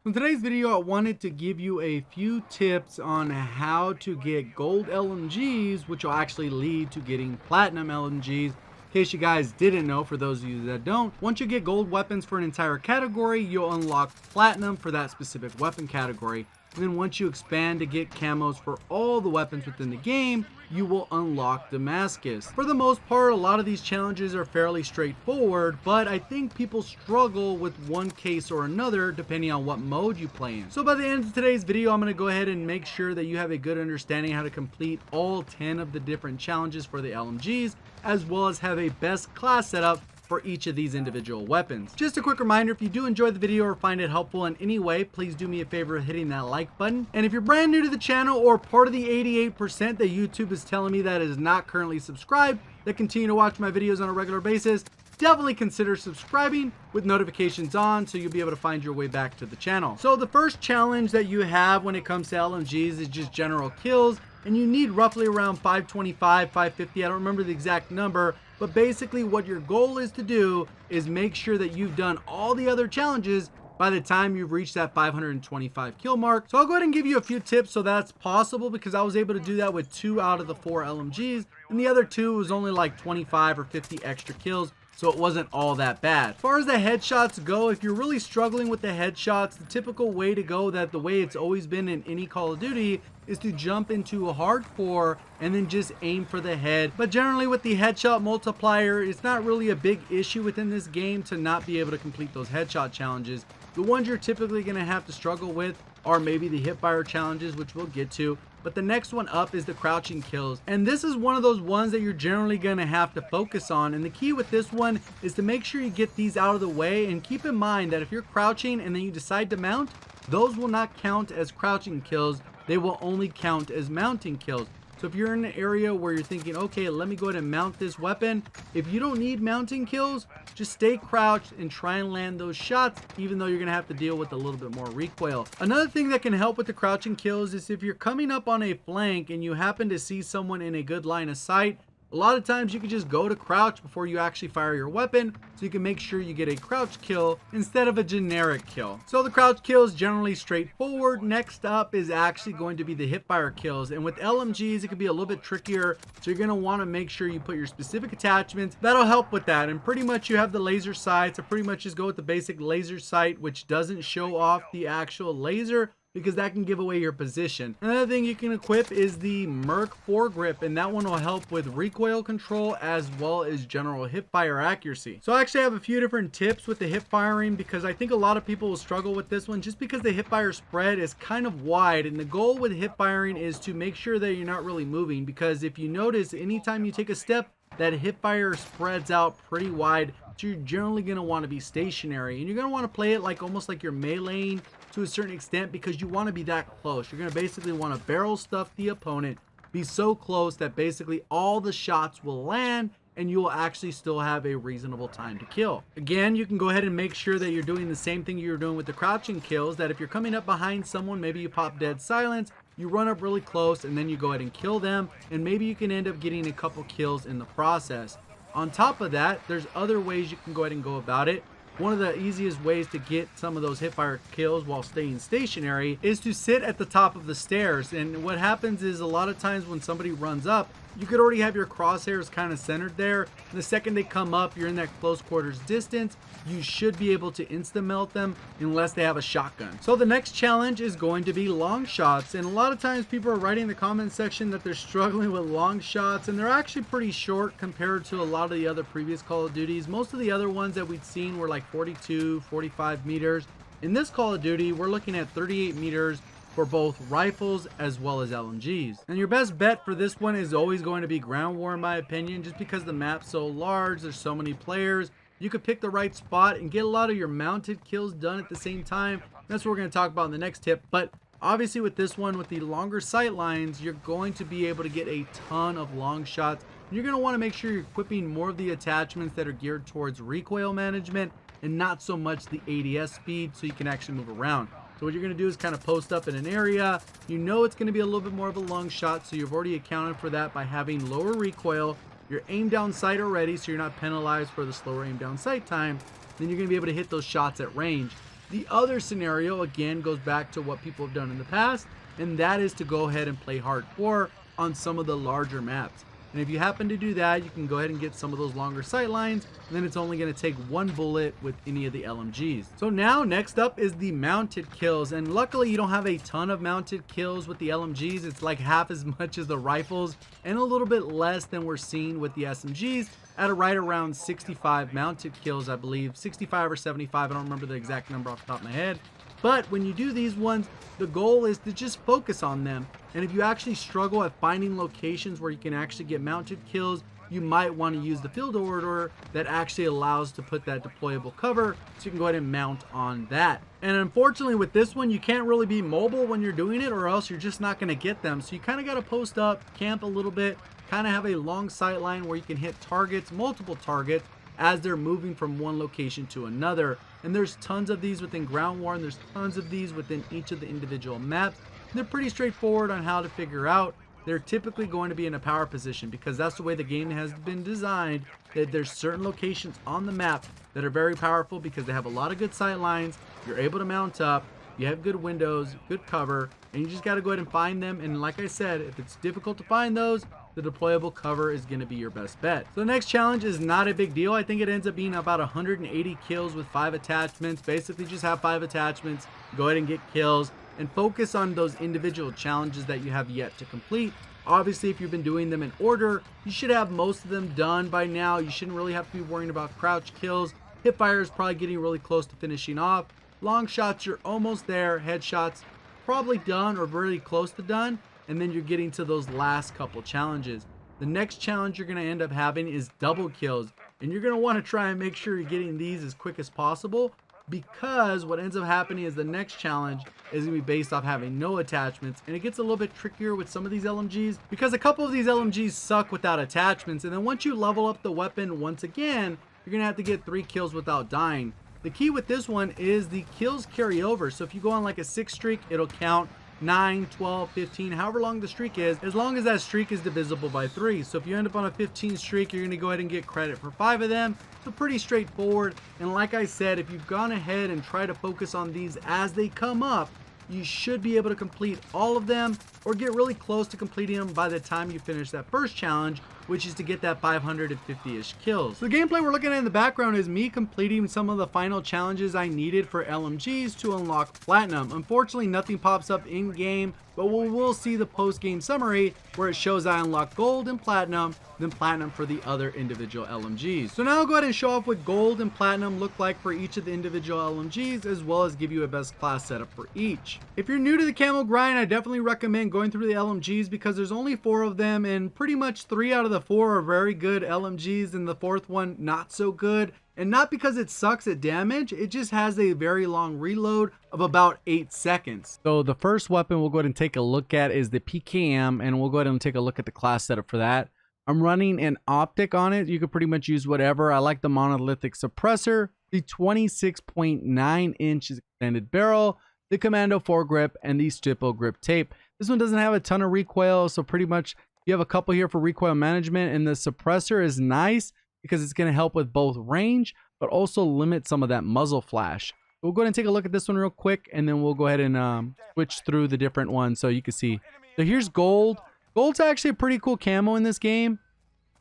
In today's video, I wanted to give you a few tips on how to get gold LMGs, which will actually lead to getting platinum LMGs. In case you guys didn't know, for those of you that don't, once you get gold weapons for an entire category, you'll unlock platinum for that specific weapon category. And then once you expand to get camos for all the weapons within the game, you will unlock Damascus. For the most part, a lot of these challenges are fairly straightforward, but I think people struggle with one case or another depending on what mode you play in. So by the end of today's video, I'm going to go ahead and make sure that you have a good understanding how to complete all 10 of the different challenges for the LMGs, as well as have a best class setup for each of these individual weapons. Just a quick reminder, if you do enjoy the video or find it helpful in any way, please do me a favor of hitting that like button. And if you're brand new to the channel or part of the 88% that YouTube is telling me that is not currently subscribed, that continue to watch my videos on a regular basis, definitely consider subscribing with notifications on so you'll be able to find your way back to the channel. So the first challenge that you have when it comes to LMGs is just general kills, and you need roughly around 525, 550, I don't remember the exact number, but basically what your goal is to do is make sure that you've done all the other challenges by the time you've reached that 525 kill mark. So I'll go ahead and give you a few tips so that's possible, because I was able to do that with 2 out of the 4 LMGs, and the other 2 was only like 25 or 50 extra kills. So it wasn't all that bad. As far as the headshots go, if you're really struggling with the headshots, the typical way to go, that the way it's always been in any Call of Duty, is to jump into a hardcore and then just aim for the head. But generally with the headshot multiplier, it's not really a big issue within this game to not be able to complete those headshot challenges. The ones you're typically going to have to struggle with are maybe the hipfire challenges, which we'll get to. But the next one up is the crouching kills. And this is one of those ones that you're generally going to have to focus on. And the key with this one is to make sure you get these out of the way. And keep in mind that if you're crouching and then you decide to mount, those will not count as crouching kills. They will only count as mounting kills. So if you're in an area where you're thinking, okay, let me go ahead and mount this weapon, if you don't need mounting kills, just stay crouched and try and land those shots, even though you're going to have to deal with a little bit more recoil. Another thing that can help with the crouching kills is if you're coming up on a flank and you happen to see someone in a good line of sight, a lot of times you can just go to crouch before you actually fire your weapon, so you can make sure you get a crouch kill instead of a generic kill. So the crouch kill is generally straightforward. Next up is actually going to be the hipfire kills, and with LMGs it can be a little bit trickier, so you're going to want to make sure you put your specific attachments that'll help with that. And pretty much you have the laser sight, so pretty much just go with the basic laser sight, which doesn't show off the actual laser, because that can give away your position. Another thing you can equip is the Merc foregrip, and that one will help with recoil control as well as general hip fire accuracy. So I actually have a few different tips with the hip firing, because I think a lot of people will struggle with this one just because the hip fire spread is kind of wide, and the goal with hip firing is to make sure that you're not really moving, because if you notice, anytime you take a step, that hip fire spreads out pretty wide, so you're generally going to want to be stationary, and you're going to want to play it like almost like you're meleeing to a certain extent, because you want to be that close. You're going to basically want to barrel stuff the opponent, be so close that basically all the shots will land and you will actually still have a reasonable time to kill. Again, you can go ahead and make sure that you're doing the same thing you're doing with the crouching kills, that if you're coming up behind someone, maybe you pop dead silence, you run up really close and then you go ahead and kill them, and maybe you can end up getting a couple kills in the process. On top of that, there's other ways you can go ahead and go about it. One of the easiest ways to get some of those hipfire kills while staying stationary is to sit at the top of the stairs. And what happens is, a lot of times when somebody runs up, you could already have your crosshairs kind of centered there. And the second they come up, you're in that close quarters distance, you should be able to insta melt them unless they have a shotgun. So the next challenge is going to be long shots, and a lot of times people are writing in the comment section that they're struggling with long shots, and they're actually pretty short compared to a lot of the other previous Call of Duties. Most of the other ones that we'd seen were like 42, 45 meters. In this Call of Duty, we're looking at 38 meters for both rifles as well as LMGs. And your best bet for this one is always going to be ground war, in my opinion, just because the map's so large, there's so many players. You could pick the right spot and get a lot of your mounted kills done at the same time. That's what we're going to talk about in the next tip. But obviously with this one, with the longer sight lines, you're going to be able to get a ton of long shots. You're going to want to make sure you're equipping more of the attachments that are geared towards recoil management and not so much the ADS speed, so you can actually move around. So what you're going to do is kind of post up in an area. You know it's going to be a little bit more of a long shot, so you've already accounted for that by having lower recoil. You're aim down sight already, so you're not penalized for the slower aim down sight time. Then you're going to be able to hit those shots at range. The other scenario, again, goes back to what people have done in the past, and that is to go ahead and play hardcore on some of the larger maps. And if you happen to do that, you can go ahead and get some of those longer sight lines, and then it's only going to take one bullet with any of the LMGs. So now next up is the mounted kills, and luckily you don't have a ton of mounted kills with the LMGs. It's like half as much as the rifles and a little bit less than we're seeing with the SMGs at right around 65 mounted kills, I believe. 65 or 75, I don't remember the exact number off the top of my head. But when you do these ones, the goal is to just focus on them. And if you actually struggle at finding locations where you can actually get mounted kills, you might want to use the field order that actually allows to put that deployable cover, so you can go ahead and mount on that. And unfortunately with this one, you can't really be mobile when you're doing it, or else you're just not going to get them. So you kind of got to post up, camp a little bit, kind of have a long sight line where you can hit targets, multiple targets, as they're moving from one location to another. And there's tons of these within Ground War, and there's tons of these within each of the individual maps. They're pretty straightforward on how to figure out. They're typically going to be in a power position because that's the way the game has been designed, that there's certain locations on the map that are very powerful because they have a lot of good sight lines. You're able to mount up, you have good windows, good cover, and you just got to go ahead and find them. And like I said, if it's difficult to find those, the deployable cover is going to be your best bet. So the next challenge is not a big deal. I think it ends up being about 180 kills with 5 attachments. Basically just have 5 attachments, go ahead and get kills, and focus on those individual challenges that you have yet to complete. Obviously, if you've been doing them in order, you should have most of them done by now. You shouldn't really have to be worrying about crouch kills. Hipfire is probably getting really close to finishing off. Long shots, you're almost there. Headshots, probably done or really close to done. And then you're getting to those last couple challenges. The next challenge you're going to end up having is double kills. And you're going to want to try and make sure you're getting these as quick as possible, because what ends up happening is the next challenge is going to be based off having no attachments, and it gets a little bit trickier with some of these LMGs because a couple of these LMGs suck without attachments. And then once you level up the weapon once again, you're going to have to get 3 kills without dying. The key with this one is the kills carry over. So if you go on like a 6 streak, it'll count 9, 12, 15, however long the streak is, as long as that streak is divisible by 3. So if you end up on a 15 streak, you're going to go ahead and get credit for 5 of them. So pretty straightforward. And like I said, if you've gone ahead and tried to focus on these as they come up, you should be able to complete all of them or get really close to completing them by the time you finish that first challenge, which is to get that 550-ish kills. So the gameplay we're looking at in the background is me completing some of the final challenges I needed for LMGs to unlock Platinum. Unfortunately, nothing pops up in game, but we will see the post-game summary where it shows I unlocked Gold and Platinum, then Platinum for the other individual LMGs. So now I'll go ahead and show off what Gold and Platinum look like for each of the individual LMGs, as well as give you a best class setup for each. If you're new to the camo grind, I definitely recommend going through the LMGs because there's only 4 of them, and pretty much 3 out of the 4 are very good LMGs, and the 4th one not so good. And not because it sucks at damage, it just has a very long reload of about 8 seconds. So the first weapon we'll go ahead and take a look at is the PKM, and we'll go ahead and take a look at the class setup for that. I'm running an optic on it. You could pretty much use whatever. I like the monolithic suppressor, the 26.9 inch extended barrel, the commando foregrip, and the stipple grip tape. This one doesn't have a ton of recoil, so pretty much you have a couple here for recoil management, and the suppressor is nice because it's going to help with both range, but also limit some of that muzzle flash. We'll go ahead and take a look at this one real quick, and then we'll go ahead and switch through the different ones so you can see. So here's Gold. Gold's actually a pretty cool camo in this game.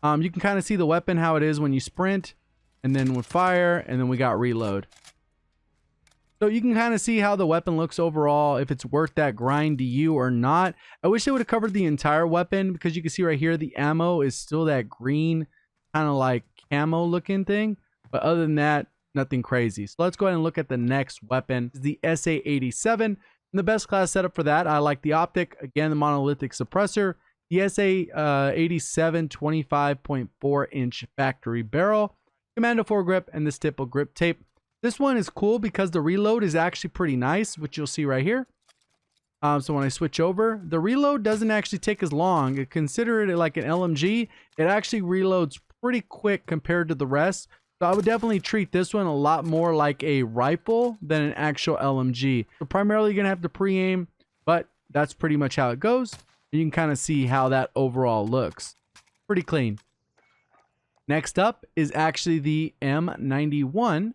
You can kind of see the weapon, how it is when you sprint, and then with fire, and then we got reload. So you can kind of see how the weapon looks overall, if it's worth that grind to you or not. I wish they would have covered the entire weapon, because you can see right here the ammo is still that green kind of like camo looking thing, but other than that, nothing crazy. So let's go ahead and look at the next weapon. It's the SA-87, and the best class setup for that, I like the optic, again the monolithic suppressor, the SA-87 25.4 inch factory barrel, commando foregrip, and the stipple grip tape. This one is cool because the reload is actually pretty nice, which you'll see right here. So when I switch over, the reload doesn't actually take as long. Consider it like an LMG. It actually reloads pretty quick compared to the rest. So I would definitely treat this one a lot more like a rifle than an actual LMG. So primarily you're going to have to pre-aim, but that's pretty much how it goes. You can kind of see how that overall looks. Pretty clean. Next up is actually the M91.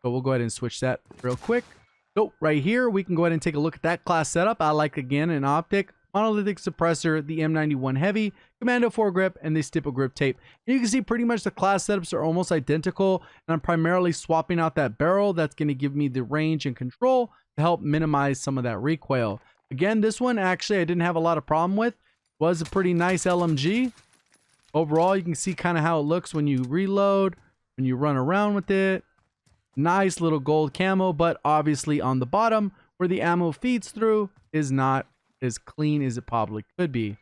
So we'll go ahead and switch that real quick. So right here, we can go ahead and take a look at that class setup. I like, again, an optic, monolithic suppressor, the M91 heavy, commando foregrip, and the stipple grip tape. And you can see pretty much the class setups are almost identical, and I'm primarily swapping out that barrel. That's going to give me the range and control to help minimize some of that recoil. Again, this one actually I didn't have a lot of problem with. Was a pretty nice LMG. Overall, you can see kind of how it looks when you reload, when you run around with it. Nice little gold camo, but obviously on the bottom where the ammo feeds through is not as clean as it probably could be.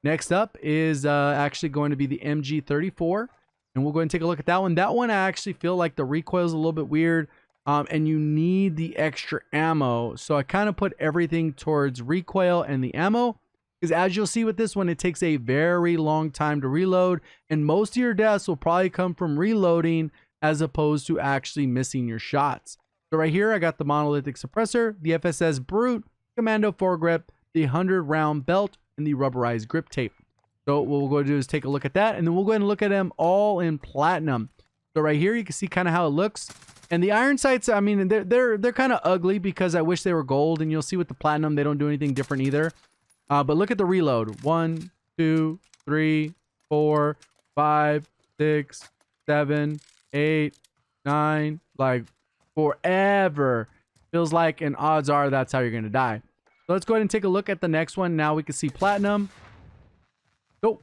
Next up is actually going to be the MG34, and we'll go ahead and take a look at that one. That one I actually feel like the recoil is a little bit weird, and you need the extra ammo. So I kind of put everything towards recoil and the ammo, because as you'll see with this one, it takes a very long time to reload, and most of your deaths will probably come from reloading as opposed to actually missing your shots. So right here, I got the monolithic suppressor, the FSS Brute, commando foregrip, the 100-round belt, and the rubberized grip tape. So what we'll go do is take a look at that, and then we'll go ahead and look at them all in platinum. So right here, you can see kind of how it looks. And the iron sights, I mean, they're kind of ugly because I wish they were gold, and you'll see with the platinum, they don't do anything different either. But look at the reload. 1, 2, 3, 4, 5, 6, 7, 8, 9, like forever. Feels like, and odds are that's how you're going to die. So let's go ahead and take a look at the next one. Now we can see platinum. Oh,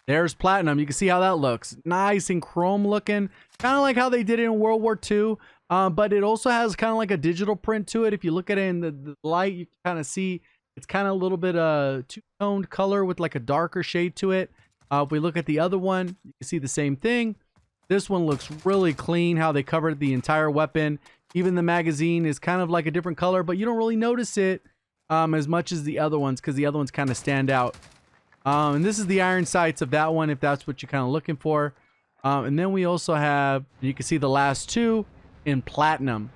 there's platinum. You can see how that looks. Nice and chrome looking. Kind of like how they did it in World War II. But it also has kind of like a digital print to it. If you look at it in the light, you can kind of see it's kind of a little bit two-toned color with like a darker shade to it. If we look at the other one, you can see the same thing. This one looks really clean, how they covered the entire weapon. Even the magazine is kind of like a different color, but you don't really notice it as much as the other ones, because the other ones kind of stand out. And this is the iron sights of that one, if that's what you're kind of looking for. And then we also have, you can see the last two in platinum.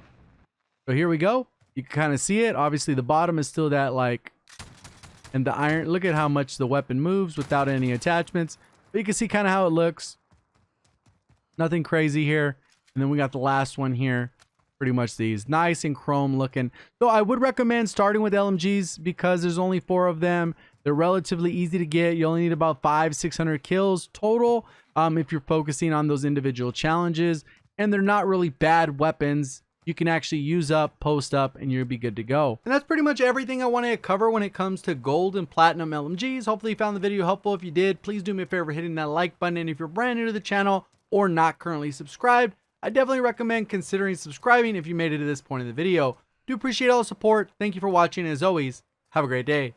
So here we go. You can kind of see it. Obviously, the bottom is still that like, and the iron, look at how much the weapon moves without any attachments. But you can see kind of how it looks. Nothing crazy here. And then we got the last one here. Pretty much these. Nice and chrome looking. So I would recommend starting with LMGs because there's only 4 of them. They're relatively easy to get. You only need about 500-600 kills total if you're focusing on those individual challenges. And they're not really bad weapons. You can actually use up, post up, and you'll be good to go. And that's pretty much everything I wanted to cover when it comes to gold and platinum LMGs. Hopefully you found the video helpful. If you did, please do me a favor hitting that like button. And if you're brand new to the channel or not currently subscribed, I definitely recommend considering subscribing if you made it to this point of the video. Do appreciate all the support. Thank you for watching. As always, have a great day.